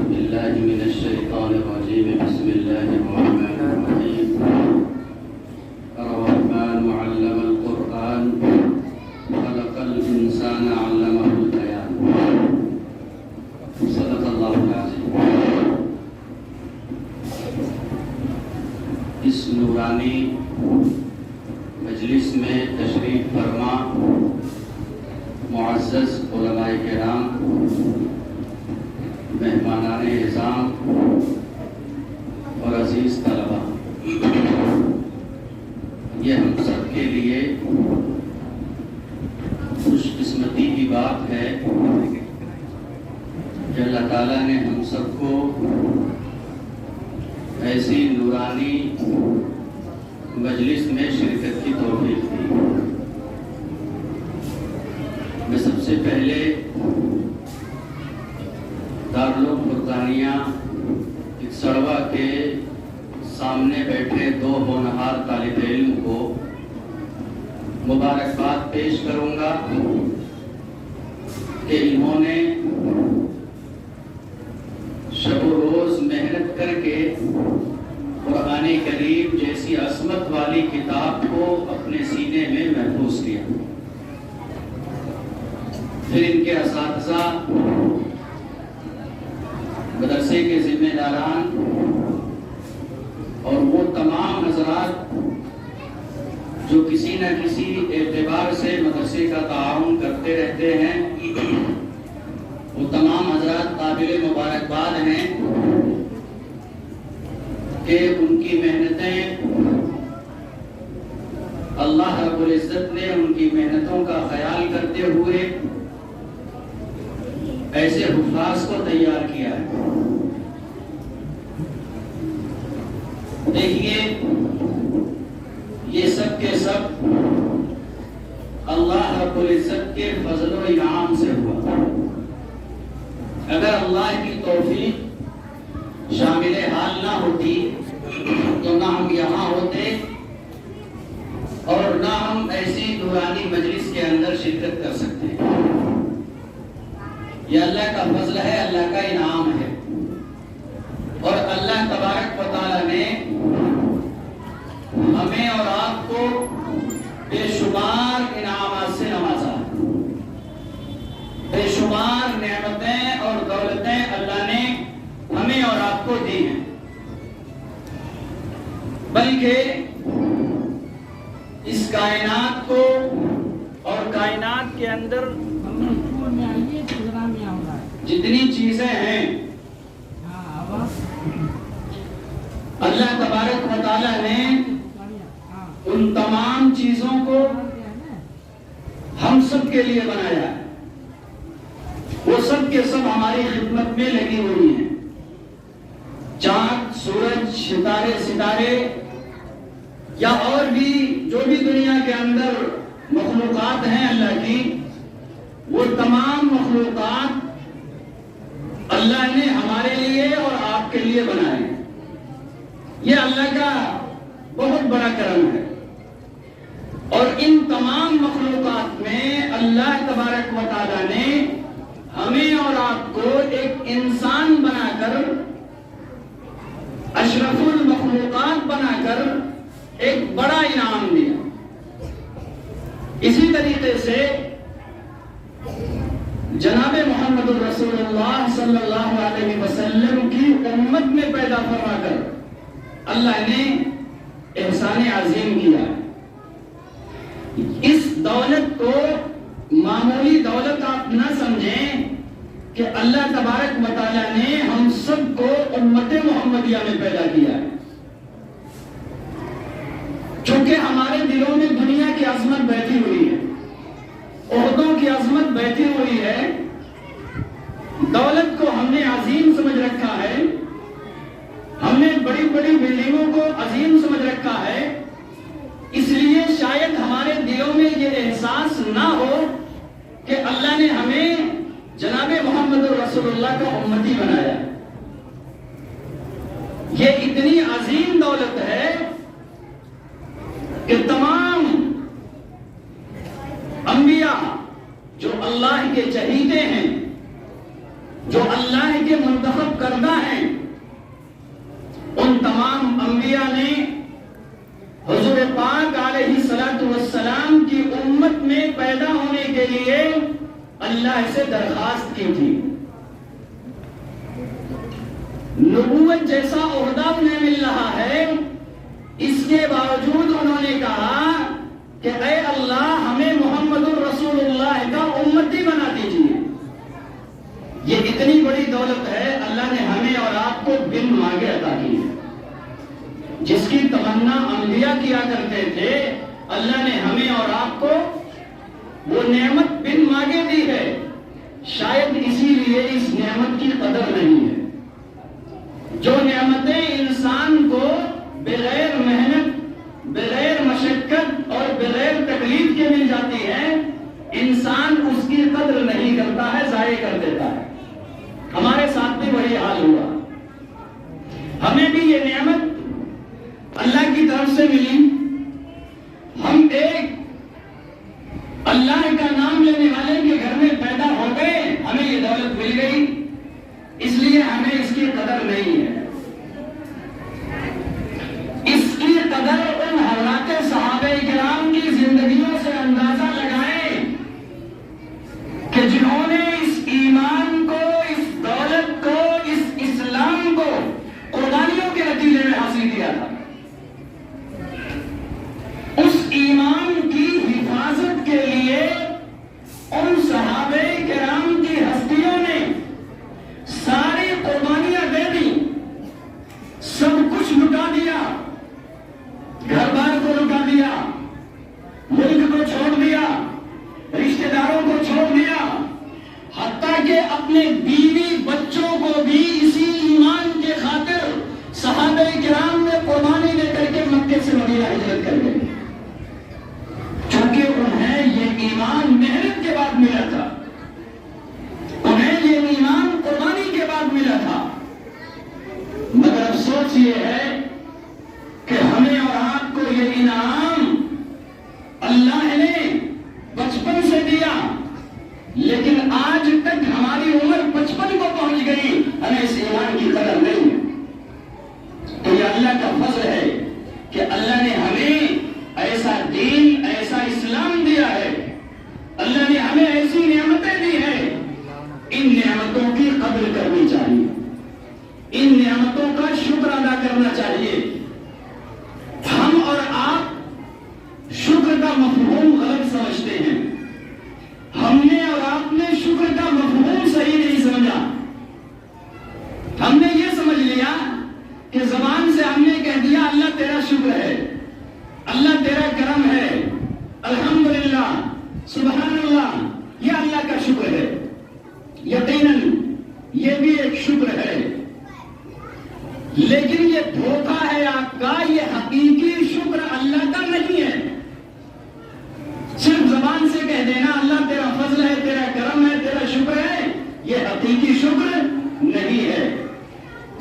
بالله من الشيطان الرجيم بسم الله الرحمن الرحيم الرحمن علم القرآن خلق الإنسان علمه البيان صدق الله العظيم. اس نورانی مجلس میں تشریف فرما معزز علماء کرام، مہمانان اعظام اور عزیز طلبہ، یہ ہم سب کے لیے خوش قسمتی کی بات ہے کہ اللہ تعالیٰ نے ہم سب کو ایسی نورانی مجلس میں شرکت کی توفیق دی. میں سب سے پہلے دارالعلوم فرقانیہ سڑوا کے سامنے بیٹھے دو ہونہار طالب علم کو مبارکباد پیش کروں گا کہ انہوں نے شب و روز محنت کر کے قرآن کریم جیسی عظمت والی کتاب کو اپنے سینے میں محفوظ کیا. پھر ان کے اساتذہ، مدرسے کے ذمہ داران اور وہ تمام حضرات جو کسی نہ کسی اعتبار سے مدرسے کا تعاون کرتے رہتے ہیں، وہ تمام حضرات قابل مبارکباد ہیں کہ ان کی محنتیں اللہ رب العزت نے ان کی محنتوں کا خیال کرتے ہوئے ایسے حفاظ کو تیار کیا ہے. دیکھیے، یہ سب کے سب اللہ رب العزت کے فضل و انعام سے ہوا. اگر اللہ کی توفیق شامل حال نہ ہوتی تو نہ ہم یہاں ہوتے اور نہ ہم ایسی نورانی مجلس کے اندر شرکت کر سکتے. یہ اللہ کا فضل ہے، اللہ کا انعام ہے، اور اللہ تبارک و تعالی نے ہمیں اور آپ کو بے شمار انعامات سے نوازا. بے شمار نعمتیں اور دولتیں اللہ نے ہمیں اور آپ کو دی ہیں، بلکہ اس کائنات کو اور کائنات کے اندر جتنی چیزیں ہیں، اللہ تبارک و تعالی نے ان تمام چیزوں کو ہم سب کے لیے بنایا ہے. وہ سب کے سب ہماری خدمت میں لگی ہوئی ہیں. چاند، سورج، ستارے یا اور بھی جو بھی دنیا کے اندر مخلوقات ہیں اللہ کی، وہ تمام مخلوقات اللہ نے ہمارے لیے اور آپ کے لیے بنائے. یہ اللہ کا بہت بڑا کرم ہے. اور ان تمام مخلوقات میں اللہ تبارک و تعالی نے ہمیں اور آپ کو ایک انسان بنا کر، اشرف المخلوقات بنا کر ایک بڑا انعام دیا. اسی طریقے سے جناب محمد رسول اللہ صلی اللہ علیہ وسلم کی امت میں پیدا فرما کر اللہ نے احسان عظیم کیا. اس دولت کو معمولی دولت آپ نہ سمجھیں کہ اللہ تبارک و تعالی نے ہم سب کو امت محمدیہ میں پیدا کیا ہے. چونکہ ہمارے دلوں میں دنیا کی عظمت بیٹھی ہوئی ہے، عہدوں کی عظمت بیٹھی ہوئی ہے، دولت کو ہم نے عظیم سمجھ رکھا ہے، ہم نے بڑی بڑی بلڈنگوں کو عظیم سمجھ رکھا ہے. اس لیے شاید ہمارے دلوں میں یہ احساس نہ ہو کہ اللہ نے ہمیں جناب محمد رسول اللہ کا امتی بنایا. یہ اتنی عظیم دولت ہے کہ تمام انبیاء جو اللہ کے چہیتے ہیں، جو اللہ کے منتخب کردہ کے لیے اللہ سے درخواست کی تھی. نبوت جیسا عہدہ انہیں مل رہا ہے، اس کے باوجود انہوں نے کہا کہ اے اللہ ہمیں محمد الرسول اللہ کا امتی بنا دیجیے. یہ اتنی بڑی دولت ہے اللہ نے ہمیں اور آپ کو بن مانگے عطا کی ہے. جس کی تمنا انبیاء کیا کرتے تھے، اللہ نے ہمیں اور آپ کو وہ نعمت بن مانگے دی ہے. شاید اسی لیے اس نعمت کی قدر نہیں ہے. جو نعمتیں انسان کو بغیر محنت، بغیر مشقت اور بغیر تکلیف کے مل جاتی ہیں، انسان اس کی قدر نہیں کرتا ہے، ضائع کر دیتا ہے. ہمارے ساتھ بھی وہی حال ہوا. ہمیں بھی یہ نعمت اللہ کی طرف سے ملی. ہم ایک اللہ کا نام لینے والے کے گھر میں پیدا ہو گئے، ہمیں یہ دولت مل گئی، اس لیے ہمیں اس کی قدر نہیں ہے. اس کی قدر ان حضرات صحابہ کرام کی زندگیوں سے اندازہ لگائیں کہ جنہوں نے اس ایمان کو، اس دولت کو، اس اسلام کو قربانیوں کے نتیجے میں حاصل کیا تھا. اس ایمان کی حفاظت کے لیے ان صحابہ کرام کی ہستیوں نے ساری قربانیاں دے دی، سب کچھ لٹا دیا، گھر بار کو لٹا دیا، ملک کو چھوڑ دیا، رشتہ داروں کو چھوڑ دیا، حتیٰ کہ اپنے بیوی بچوں کو بھی اسی ایمان کے خاطر صحابہ کرام نے قربانی دے کر کے مکے سے مدینہ ہجرت کر گئے. چونکہ انہیں یہ ایمان محنت کے بعد ملا تھا، انہیں یہ ایمان قربانی کے بعد ملا تھا. مگر افسوس یہ ہے کہ ہمیں اور آپ کو یہ انعام اللہ نے بچپن سے دیا، لیکن آج تک ہماری عمر 55 کو پہنچ گئی، ہمیں اس ایمان کی قدر نہیں ہے. تو یہ اللہ کا فضل ہے کہ اللہ نے ہمیں ایسا دین، ایسا اسلام دیا ہے. اللہ نے ہمیں ایسی نعمتیں دی ہیں. ان نعمتوں کی قدر کرنی چاہیے، ان نعمتوں کا شکر ادا کرنا چاہیے. ہم اور آپ شکر کا مفہوم غلط سمجھتے ہیں. ہم نے اور آپ نے شکر کا مفہوم صحیح نہیں سمجھا. ہم نے یہ سمجھ لیا کہ زبان سے ہم نے کہہ دیا اللہ تیرا شکر ہے، اللہ تیرا کرم ہے، الحمدللہ، سبحان اللہ، یہ اللہ کا شکر ہے. یقیناً یہ بھی ایک شکر ہے، لیکن یہ دھوکہ ہے آپ کا. یہ حقیقی شکر اللہ کا نہیں ہے. صرف زبان سے کہہ دینا اللہ تیرا فضل ہے، تیرا کرم ہے، تیرا شکر ہے، یہ حقیقی شکر نہیں ہے.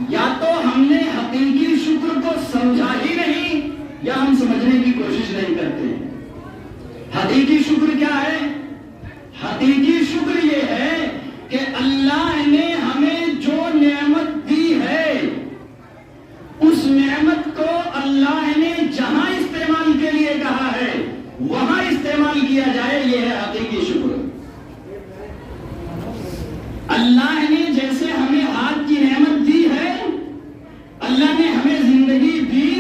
یا تو ہم نے حقیقی شکر کو سمجھا ہی نہیں، یا ہم سمجھنے کی کوشش نہیں کرتے. حقیقی شکر کیا ہے؟ حقیقی شکر یہ ہے کہ اللہ نے ہمیں جو نعمت دی ہے، اس نعمت کو اللہ نے جہاں استعمال کے لیے کہا ہے وہاں استعمال کیا جائے. یہ ہے حقیقی شکر. اللہ نے جیسے ہمیں ہاتھ کی نعمت دی ہے، اللہ نے ہمیں زندگی دی،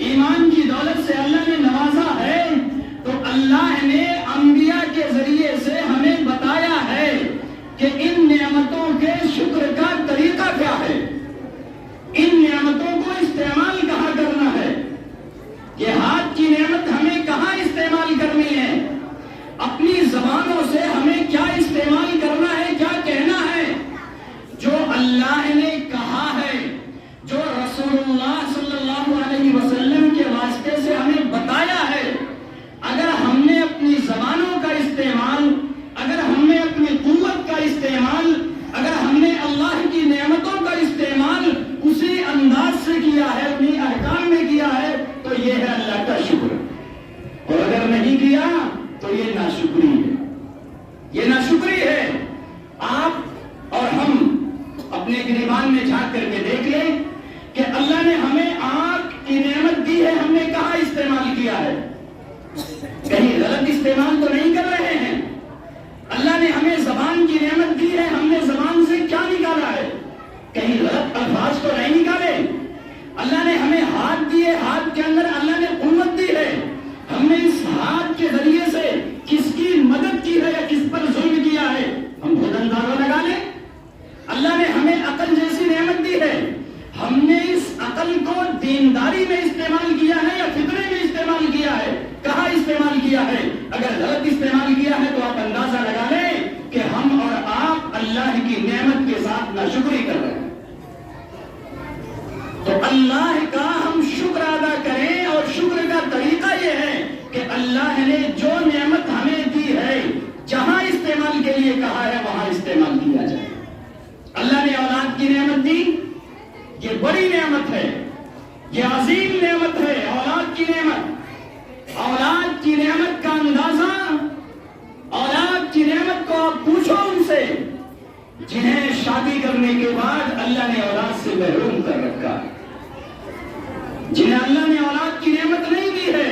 ایمان کی دولت سے اللہ نے نوازا ہے، تو اللہ نے انبیاء کے ذریعے سے ہمیں بتایا ہے کہ ان نعمتوں کے شکر کا طریقہ کیا ہے، ان نعمتوں کو استعمال کہاں کرنا ہے. یہ ہاتھ کی نعمت ہمیں کہاں استعمال کرنی ہے، اپنی زبانوں سے ہمیں کیا استعمال کرنا ہے، کیا کہنا ہے، زبان کی نعمت دی ہے، ہم نے زبان سے کیا نکالا ہے؟ کہیں غلط الفاظ تو نہیں نکالے؟ اللہ نے ہمیں ہاتھ دیے، ہاتھ کے اندر اللہ نے قوت دی ہے، ہم نے اس ہاتھ کے ذریعے سے کس کی مدد کی ہے یا کس پر ظلم کیا ہے؟ ہم خود اندازہ لگا لیں۔ اللہ نے ہمیں عقل جیسی نعمت دی ہے، ہم نے اس عقل کو دینداری میں استعمال کیا ہے یا فطرے میں استعمال کیا ہے؟ کہاں استعمال کیا ہے؟ اگر غلط استعمال کیا ہے تو آپ اندازہ لگا لیں کہ ہم اور آپ اللہ کی نعمت کے ساتھ ناشکری کر رہے ہیں۔ تو اللہ کا ہم شکر ادا کریں، اور شکر کا طریقہ یہ ہے کہ اللہ نے جو نعمت ہمیں دی ہے جہاں استعمال کے لیے کہا ہے وہاں استعمال کیا جائے۔ اللہ نے اولاد کی نعمت دی، یہ بڑی نعمت ہے، یہ عظیم نعمت ہے اولاد کی نعمت۔ اولاد کی نعمت کا اندازہ، اولاد کی نعمت کو آپ پوچھو ان سے جنہیں شادی کرنے کے بعد اللہ نے اولاد سے محروم کر رکھا، جنہیں اللہ نے اولاد کی نعمت نہیں دی ہے۔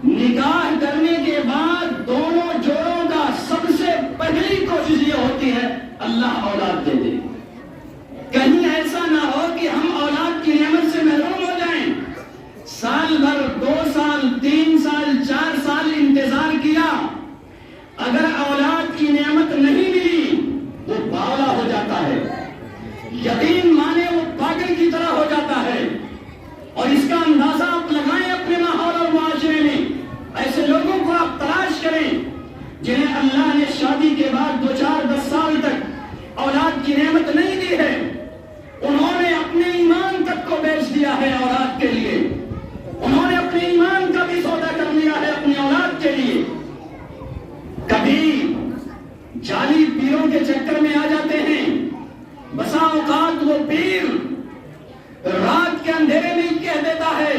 نکاح کرنے کے بعد دونوں جوڑوں کا سب سے پہلی کوشش یہ ہوتی ہے اللہ اولاد دے دے، کہیں ایسا نہ ہو کہ ہم اولاد کی نعمت سے محروم ہو جائیں۔ سال بھر، 2 سال، 3 سال، 4 سال انتظار کیا، اگر اولاد کی نعمت نہیں ملی وہ باولا ہو جاتا ہے، یقین مانے وہ پاگل کی طرح ہو جاتا ہے۔ اور اس کا اندازہ آپ لگائیں اپنے ماحول اور معاشرے میں، ایسے لوگوں کو آپ تلاش کریں جنہیں اللہ نے شادی کے بعد 2، 4، 10 سال تک اولاد کی نعمت نہیں دی ہے، انہوں نے اپنے ایمان تک کو بیچ دیا ہے اولاد کے لیے، انہوں نے اپنے ایمان کا بھی سودا کر لیا ہے اپنی اولاد کے لیے۔ کبھی جعلی پیروں کے چکر میں آ جاتے ہیں، بسا اوقات وہ پیر رات کے اندھیرے میں کہہ دیتا ہے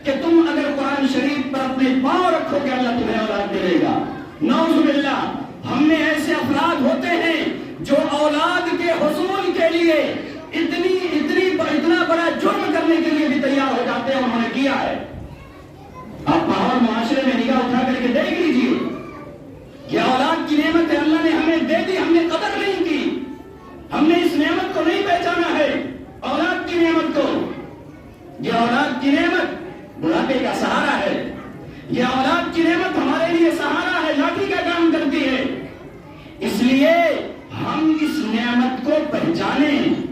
کہ تم اگر قرآن شریف پر اپنے پاؤں رکھو گے اللہ تمہیں اولاد دے گا۔ نعوذ باللہ، ہم میں ایسے افراد ہوتے ہیں جو اولاد کے حصول کے لیے اتنا بڑا جرم کرنے کے لیے بھی تیار ہو جاتے ہیں، انہوں نے کیا ہے۔ آپ ماحول معاشرے میں نگاہ اٹھا کر کے دیکھ لیجیے، یہ اولاد کی نعمت ہے، اللہ نے ہمیں دے دی، ہم نے قدر نہیں کی، ہم نے اس نعمت کو نہیں پہچانا ہے، اولاد کی نعمت کو۔ یہ اولاد کی نعمت بڑھاپے کا سہارا ہے، یہ اولاد کی نعمت ہمارے لیے سہارا ہے، لاٹھی کا کام کرتی ہے۔ اس لیے ہم اس نعمت کو پہچانیں،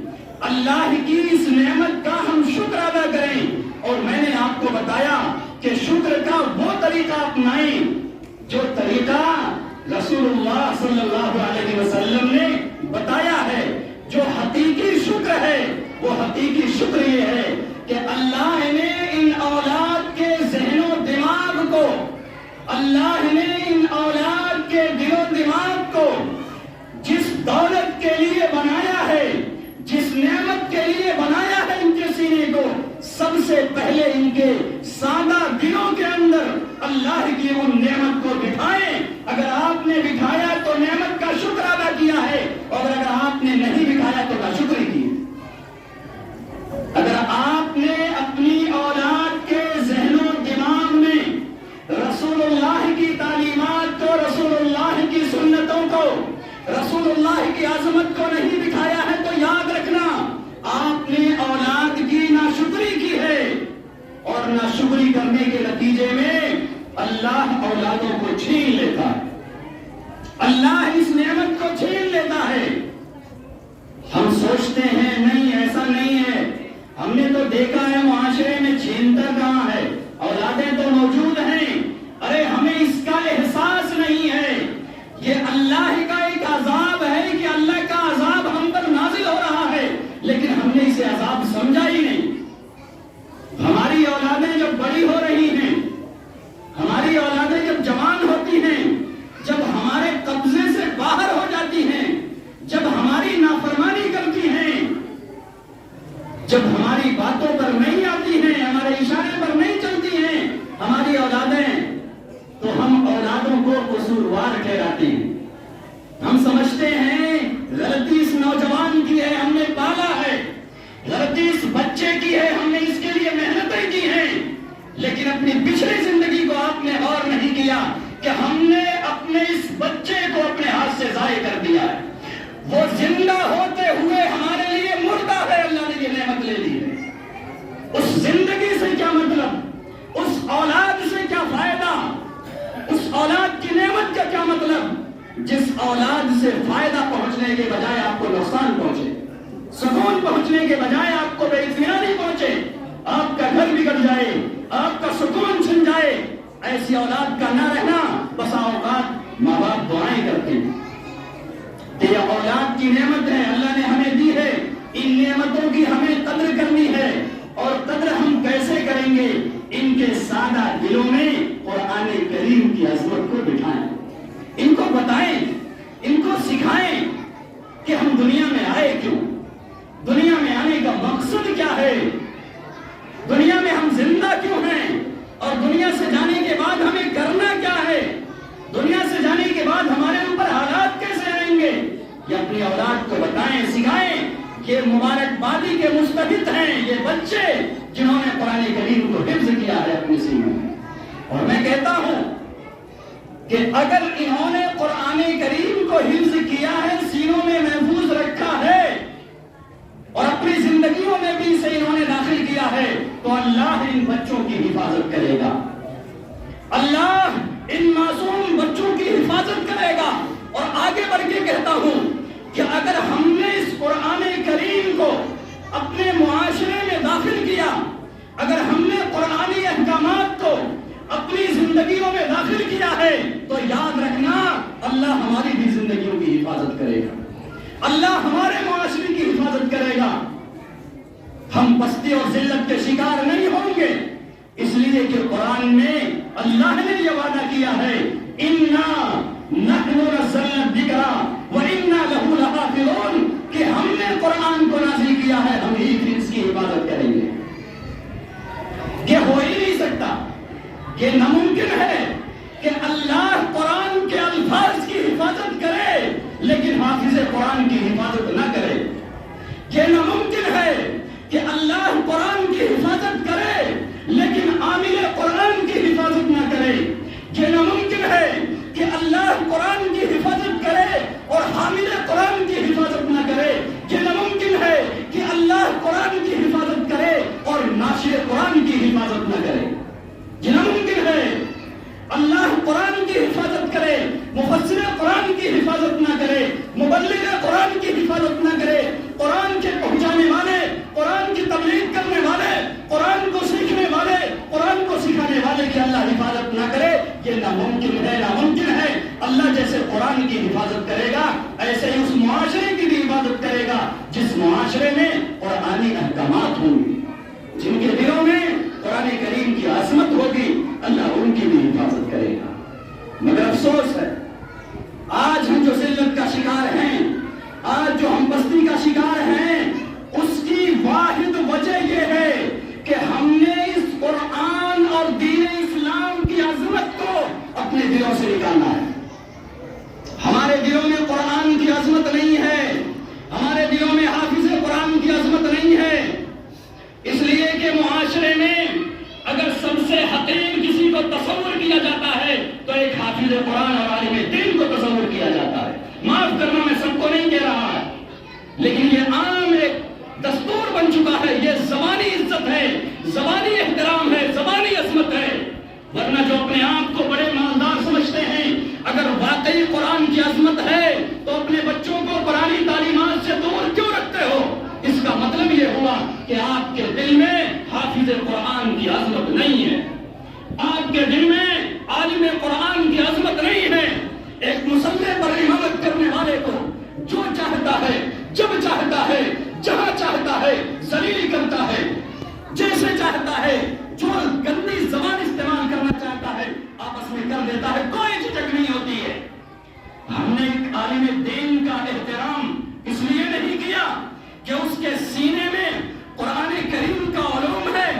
اللہ کی اس نعمت کا ہم شکر ادا کریں۔ اور میں نے آپ کو بتایا کہ شکر کا وہ طریقہ اپنائیں جو طریقہ رسول اللہ صلی اللہ علیہ وسلم نے بتایا ہے۔ جو حقیقی شکر ہے وہ حقیقی شکر یہ ہے کہ اللہ نے ان اولاد کے ذہن و دماغ کو، اللہ نے ان اولاد کے دل و دماغ کو جس دولت کے لیے بنایا ہے، جس نعمت کے لیے بنایا ہے ان کے سینے کو، سب سے پہلے ان کے سادہ دلوں کے اندر اللہ کی وہ نعمت کو بٹھائیں۔ اگر آپ نے بٹھایا تو نعمت کا شکر ادا کیا ہے، اور اگر آپ نے نہیں بٹھایا تو ناشکری کی۔ اگر آپ نے اپنی اولاد کے ذہن و دماغ میں رسول اللہ کی تعلیمات کو، رسول اللہ کی سنتوں کو، رسول اللہ کی عظمت کو نہیں بٹھایا ہے تو یاد رکھنا آپ نے اولاد کی ناشکری کی ہے، اور ناشکری کرنے کے نتیجے میں اللہ اولادوں کو چھین لیتا ہے، اللہ اس نعمت کو چھین لیتا ہے۔ ہم سوچتے ہیں نہیں ایسا نہیں ہے، ہم نے تو دیکھا ہے معاشرے میں چھینتا کہاں ہے، اولادیں تو موجود ہیں، ارے ہمیں اس کا احساس نہیں ہے۔ یہ اللہ کا ایک عذاب ہے کہ اللہ کا عذاب ہم پر نازل ہو رہا ہے، لیکن ہم نے اسے عذاب سمجھا ہی نہیں۔ ہماری اولادیں جب بڑی ہو رہی ہیں، ہماری اولادیں جب جوان ہوتی ہیں، جب ہمارے قبضے سے باہر ہو جاتی ہیں، جب ہماری نافرمانی کرتی ہیں، جب ہماری باتوں پر نہیں آتی ہیں، ہمارے اشارے پر نہیں چلتی ہیں ہماری اولادیں، تو ہم اولادوں کو قصوروار ٹھہراتے ہیں۔ ہم سمجھتے ہیں غلطی اس نوجوان کی ہے، ہم نے پالا ہے، غلطی اس بچے کی ہے، ہم نے اس کے لیے محنتیں کی ہیں، لیکن اپنی پچھلی زندگی کو آپ نے غور نہیں کیا کہ ہم نے اپنے اس بچے کو اپنے ہاتھ سے ضائع کر دیا ہے۔ پہنچنے کے بجائے آپ کو نقصان پہنچے، سکون پہنچنے کے بجائے آپ کو بے اطمینانی پہنچے، آپ کا گھر بگڑ جائے، آپ کا سکون چھن جائے، ایسی اولاد کا نہ رہنا۔ بسا اوقات ماں باپ دعائیں کرتے ہیں کہ یہ اولاد کی نعمت ہے، اللہ نے ہمیں دی ہے، ان نعمتوں کی ہمیں قدر کرنی ہے، اور قدر ہم کیسے کریں گے؟ ان کے سادہ دلوں میں قرآن کریم کی عظمت کو بٹھائیں، ان کو بتائیں، ان کو سکھائیں کہ ہم دنیا میں آئے کیوں، دنیا میں آنے کا مقصد کیا ہے، دنیا میں ہم زندہ کیوں ہیں، اور دنیا سے جانے کے بعد ہمیں کرنا کیا ہے، دنیا سے جانے کے بعد ہمارے اوپر حالات کیسے آئیں گے، یہ اپنی اولاد کو بتائیں، سکھائیں۔ یہ مبارکبادی کے مستحق ہیں یہ بچے جنہوں نے قرآن کریم کو حفظ کیا ہے اپنے سینے میں۔ اور میں کہتا ہوں کہ اگر انہوں نے قرآن کریم کو حفظ کیا ہے، سینوں میں محفوظ رکھا ہے، اور اپنی زندگیوں میں بھی اسے انہوں نے داخل کیا ہے، تو اللہ ان بچوں کی حفاظت کرے گا، اللہ ان معصوم بچوں کی حفاظت کرے گا۔ اور آگے بڑھ کے کہتا ہوں کہ اگر ہم نے اس قرآن کریم کو اپنے معاشرے میں داخل کیا، اگر ہم نے قرآنی احکامات کو اپنی زندگیوں میں داخل کیا ہے، تو یاد رکھنا اللہ ہماری بھی زندگیوں کی حفاظت کرے گا، اللہ ہمارے معاشرے کی حفاظت کرے گا۔ ہم پستی اور ذلت کے شکار نہیں ہوں گے، اس لیے کہ قرآن میں اللہ نے یہ وعدہ کیا ہے اِنَّا نَحْنُ نَزَّلْنَا الذِّكْرَ وَإِنَّا لَهُ لَحَافِظُونَ، کہ ہم نے قرآن کو نازل کیا ہے، ہم ہی پھر اس کی حفاظت کریں گے۔ کہ ہو ہی نہیں سکتا، کہ ناممکن ہے کہ اللہ قرآن کے الفاظ کی حفاظت کرے لیکن حافظ قرآن کی حفاظت نہ کرے۔ یہ ناممکن ہے کہ اللہ قرآن کی حفاظت کرے لیکن عامل قرآن کی حفاظت نہ کرے۔ یہ ناممکن ہے کہ اللہ قرآن کی حفاظت کرے اور حامل قرآن کی حفاظت نہ کرے۔ یہ ناممکن ہے کہ اللہ قرآن کی حفاظت کرے اور ناشر قرآن کی حفاظت نہ کرے۔ یہ ناممکن ہے اللہ قرآن کی حفاظت کرے، مفسر قرآن کی حفاظت نہ کرے، مبلغ قرآن کی حفاظت نہ کرے، قرآن کے پہنچانے والے، قرآن کی تبلیغ کرنے والے، قرآن کو سیکھنے والے، قرآن کو سکھانے والے کی اللہ حفاظت نہ کرے۔ یہ ناممکن ہے، ناممکن ہے۔ اللہ جیسے قرآن کی حفاظت کرے گا، ایسے ہی اس معاشرے کی بھی حفاظت کرے گا جس معاشرے میں قرآنی احکامات ہوں گے، جن کے دلوں میں قرآن کریم کی عظمت ہوگی، اللہ ان کی بھی حفاظت کرے گا۔ مگر افسوس ہے آج ہم جو ذلت کا شکار ہیں، آج جو ہم پستی کا شکار ہیں، اس کی واحد وجہ یہ ہے کہ ہم نے اس قرآن اور دین اسلام کی عظمت کو اپنے دلوں سے نکالنا ہے۔ ہمارے دلوں میں قرآن کی عظمت نہیں ہے، ہمارے دلوں میں حافظ قرآن کی عظمت نہیں ہے، اس لیے کہ معاشرے میں اگر سب سے حقیر کسی کو تصور کیا جاتا ہے تو ایک حافظ قرآن اور عالم دین کو تصور کیا جاتا ہے۔ معاف کرنا، میں سب کو نہیں کہہ رہا، لیکن یہ عام ایک دستور بن چکا ہے، یہ زبانی عزت ہے، زبانی احترام ہے، زبانی عظمت ہے۔ ورنہ جو اپنے آپ کو بڑے مالدار سمجھتے ہیں، اگر واقعی قرآن کی عظمت ہے تو اپنے بچوں کو قرآنی تعلیمات سے دور کیوں رکھتے ہو؟ اس کا مطلب یہ ہوا کہ آپ کے دل میں حافظ قرآن کی عظمت نہیں ہے، آپ کے دل میں عالم قرآن کی عظمت نہیں ہے۔ ایک مصلی پر امامت کرنے والے کو جو چاہتا ہے، جب چاہتا ہے، جہاں چاہتا ہے ذلیل کرتا ہے، جیسے چاہتا ہے، جو گندی زبان استعمال کرنا چاہتا ہے آپس میں کر دیتا ہے، کوئی جھجک نہیں ہوتی ہے۔ ہم نے ایک عالم دین کا احترام اس لیے نہیں کیا کہ اس کے سینے میں قرآن کریم کا علوم ہے،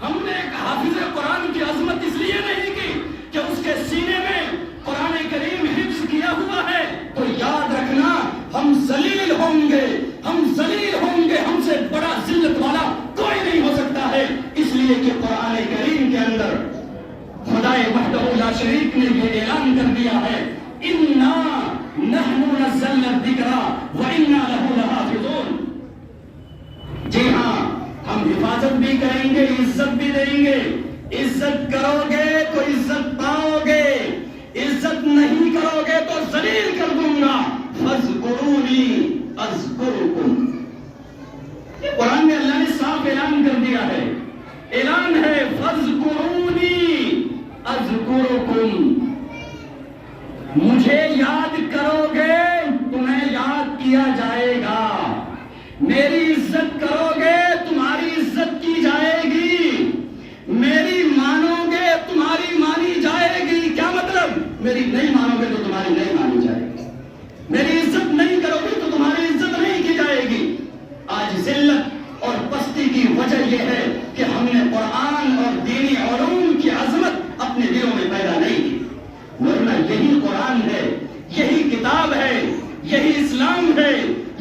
ہم نے ایک حافظ قرآن کی عظمت اس لیے نہیں کی کہ اس کے سینے میں قرآن کریم حفظ کیا ہوا ہے، تو یاد رکھنا ہم ذلیل ہوں گے، ہم ذلیل ہوں گے، ہم سے بڑا ذلت والا کوئی نہیں ہو سکتا ہے، اس لیے کہ قرآن کریم کے اندر خدائے وحدہ لا شریک نے یہ اعلان کر دیا ہے اِنَّا نَحْنُ نَزَّلْنَا الذِّكْرَ وَإِنَّا لَهُ لَحَافِظُونَ۔ جی ہاں، ہم حفاظت بھی کریں گے، عزت بھی دیں گے۔ عزت کرو گے تو عزت پاؤ گے، عزت نہیں کرو گے تو ذلیل کر دوں گا۔ فَاذْكُرُونِ فاذکرونی اذکرکم. قرآن میں اللہ نے صاف اعلان کر دیا ہے، اعلان ہے فاذکرونی اذکرکم. مجھے یاد کرو گے تمہیں یاد کیا جائے گا، میری عزت کرو گے تمہاری عزت کی جائے گی، میری مانو گے تمہاری مانی جائے گی. کیا مطلب؟ میری نہیں مانو گے تو تمہاری نہیں مانی جائے گی، میری عزت نہیں کرو گے تو تمہاری عزت نہیں کی جائے گی. آج ذلت اور پستی کی وجہ یہ ہے کہ ہم نے قرآن اور دینی علوم کی عظمت اپنے دلوں میں پیدا نہیں کی، ورنہ یہی قرآن ہے، یہی کتاب ہے، یہی اسلام ہے،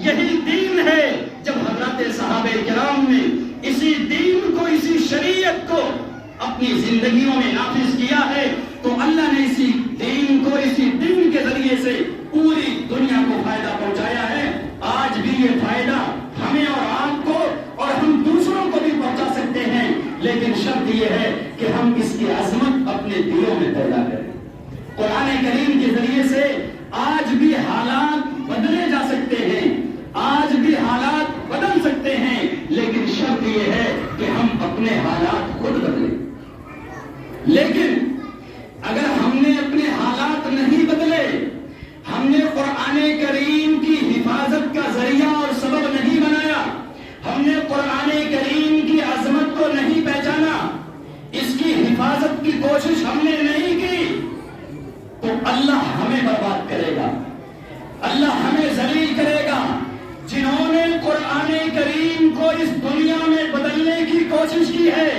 یہی دین ہے. جب حضرات صحابہ کرام نے اسی دین کو، اسی شریعت کو اپنی زندگیوں میں نافذ کیا ہے تو اللہ نے اسی دین کو، اسی دین کے ذریعے سے پوری دنیا کو فائدہ پہنچایا ہے. آج بھی یہ فائدہ ہمیں اور آپ کو اور ہم دوسروں کو بھی پہنچا سکتے ہیں، لیکن شرط یہ ہے کہ ہم اس کی عظمت اپنے دلوں میں پیدا کریں. قرآن کریم کے ذریعے سے آج بھی حالات بدلے جا سکتے ہیں، آج بھی حالات بدل سکتے ہیں، لیکن شرط یہ ہے کہ ہم اپنے حالات خود بدلیں. لیکن اگر ہم نے اپنے حالات نہیں بدلے، ہم نے قرآن کریم کی حفاظت کا ذریعہ اور سبب نہیں بنایا، ہم نے قرآن کریم کی عظمت کو نہیں پہچانا، اس کی حفاظت کی کوشش ہم نے نہیں کی، تو اللہ ہمیں برباد کرے گا، اللہ ہمیں ذلیل کرے گا. جنہوں نے قرآن کریم کو اس دنیا میں بدلنے کی کوشش کی ہے،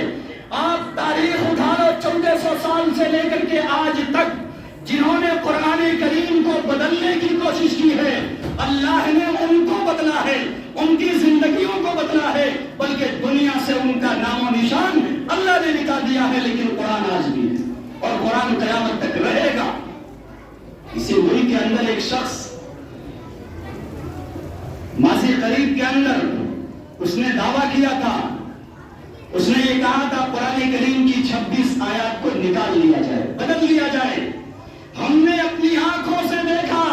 آپ تاریخ اٹھا لو 1400 سال سے لے کر کے آج تک جنہوں نے قرآن کریم کو بدلنے کی کوشش کی ہے، اللہ نے ان کو بدلا ہے، ان کی زندگیوں کو بدلا ہے، بلکہ دنیا سے ان کا نام و نشان اللہ نے نکال دیا ہے. لیکن قرآن آج بھی ہے اور قرآن قیامت تک رہے گا. اسی ملک کے اندر ایک شخص ماضی قریب کے اندر اس نے دعویٰ کیا تھا، اس نے یہ کہا تھا قرآن کریم کی 26 آیات کو نکال لیا جائے، بدل لیا جائے. ہم نے اپنی آنکھوں سے دیکھا،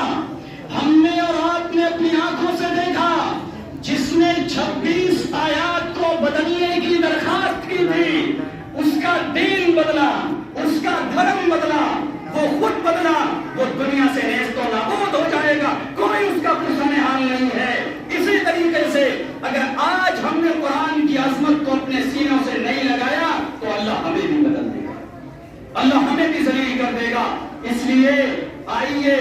ہم نے اور آپ نے اپنی آنکھوں سے دیکھا، جس نے 26 آیات کو بدلنے کی درخواست کی تھی اس کا دین بدلا، اس کا دھرم بدلا، وہ خود بدلا، وہ دنیا سے نیست و نابود ہو جائے گا، کوئی اس کا پرسان حال نہیں ہے. اسی طریقے سے اگر آج ہم نے قرآن کی عظمت کو اپنے سینوں سے نہیں لگایا تو اللہ ہمیں بھی بدل دے گا، اللہ ہمیں بھی ذلیل کر دے گا. اس لیے آئیے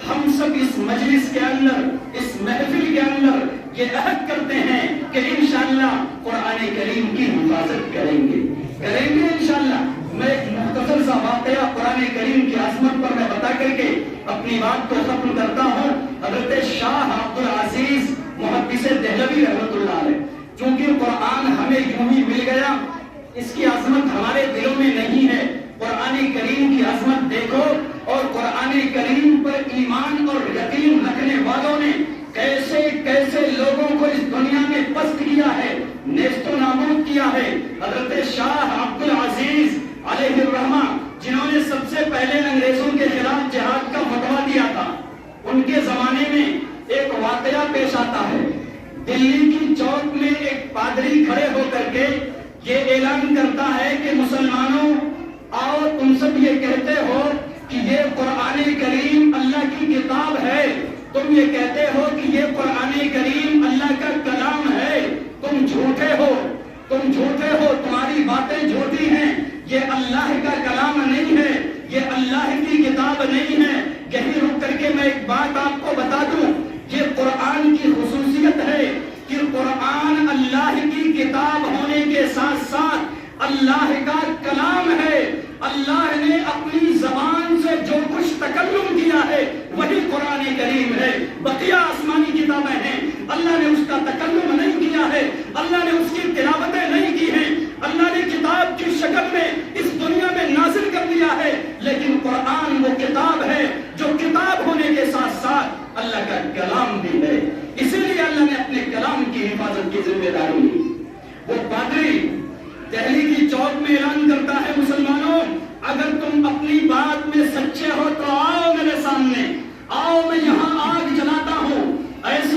ہم سب اس مجلس کے اندر، اس محفل کے اندر یہ عہد کرتے ہیں کہ انشاءاللہ قرآن کریم کی حفاظت کریں گے انشاءاللہ. میں ایک مختصر سا واقعہ قرآن کریم کی عظمت پر میں بتا کر کے اپنی بات کو ختم کرتا ہوں. حضرت شاہ عبد العزیز محدث دہلوی رحمۃ اللہ علیہ، چونکہ قرآن ہمیں یوں ہی مل گیا، اس کی عظمت ہمارے دلوں میں نہیں ہے. قرآن کریم کی عظمت دیکھو اور قرآن کریم پر ایمان اور یقین رکھنے والوں نے کیسے کیسے لوگوں کو اس دنیا میں پست کیا ہے، نیست و نابود کیا ہے. حضرت شاہ عبد العزیز علیہ الرحمہ، جنہوں نے سب سے پہلے انگریزوں کے خلاف جہاد کا فتویٰ دیا تھا، ان کے زمانے میں ایک واقعہ پیش آتا ہے. دلی کی چوک میں ایک پادری کھڑے ہو کر کے یہ اعلان کرتا ہے کہ مسلمانوں آؤ، تم سب یہ کہتے ہو کہ یہ قرآن کریم اللہ کی کتاب ہے، تم یہ کہتے ہو کہ یہ قرآن کریم اللہ کا کلام ہے، تم جھوٹے ہو، تمہاری باتیں جھوٹی ہیں، یہ اللہ کا کلام نہیں ہے، یہ اللہ کی کتاب نہیں ہے. یہی رک کر کے میں ایک بات آپ کو بتا دوں، یہ قرآن کی خصوصیت ہے کہ قرآن اللہ کی کتاب ہونے کے ساتھ ساتھ اللہ کا کلام ہے. اللہ نے اپنی زبان سے جو کچھ تکلم کیا ہے وہی قرآن کریم ہے. بقیہ آسمانی کتابیں ہیں، اللہ نے اس کا تکلم نہیں کیا ہے، اللہ نے اس کی تلاوتیں نہیں کی ہیں، اللہ نے کتاب کی شکل میں اس دنیا میں نازل کر دیا ہے. لیکن قرآن وہ کتاب ہے جو کتاب ہونے کے ساتھ ساتھ اللہ کا کلام بھی ہے. اسی لیے اللہ نے اپنے کلام کی حفاظت کی ذمہ داری لی. وہ پادری دہلی کی چوک میں اعلان کرتا ہے، مسلمانوں اگر تم اپنی بات میں سچے ہو تو آؤ میرے سامنے، آؤ میں یہاں آگ جلاتا ہوں، ایسی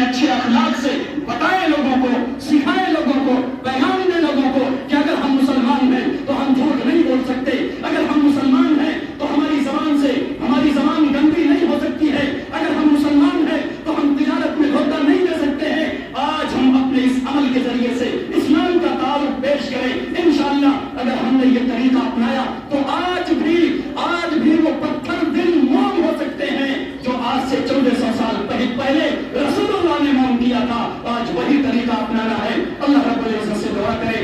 اپنے اچھے اخلاق سے بتائیں لوگوں کو، سکھائیں لوگوں کو، پیغام دیں لوگوں کو کہ اگر ہم مسلمان ہیں تو ہم جھوٹ نہیں بول سکتے، اگر ہم مسلمان ہیں تو ہماری زبان گندی نہیں ہو سکتی ہے، اگر ہم مسلمان ہیں تو ہم تجارت میں دھوکہ نہیں دے سکتے ہیں۔ آج ہم اپنے اس عمل کے ذریعے سے اسلام کا تعارف پیش کریں۔ انشاءاللہ اگر ہم نے یہ طریقہ اپنایا تو آج بھی وہ پتھر دل موم ہو سکتے ہیں جو آج سے 1400 سال پہلے رسول اللہ نے موم کیا تھا۔ آج وہی طریقہ اپنانا ہے۔ اللہ رب العزت سے دعا کریں۔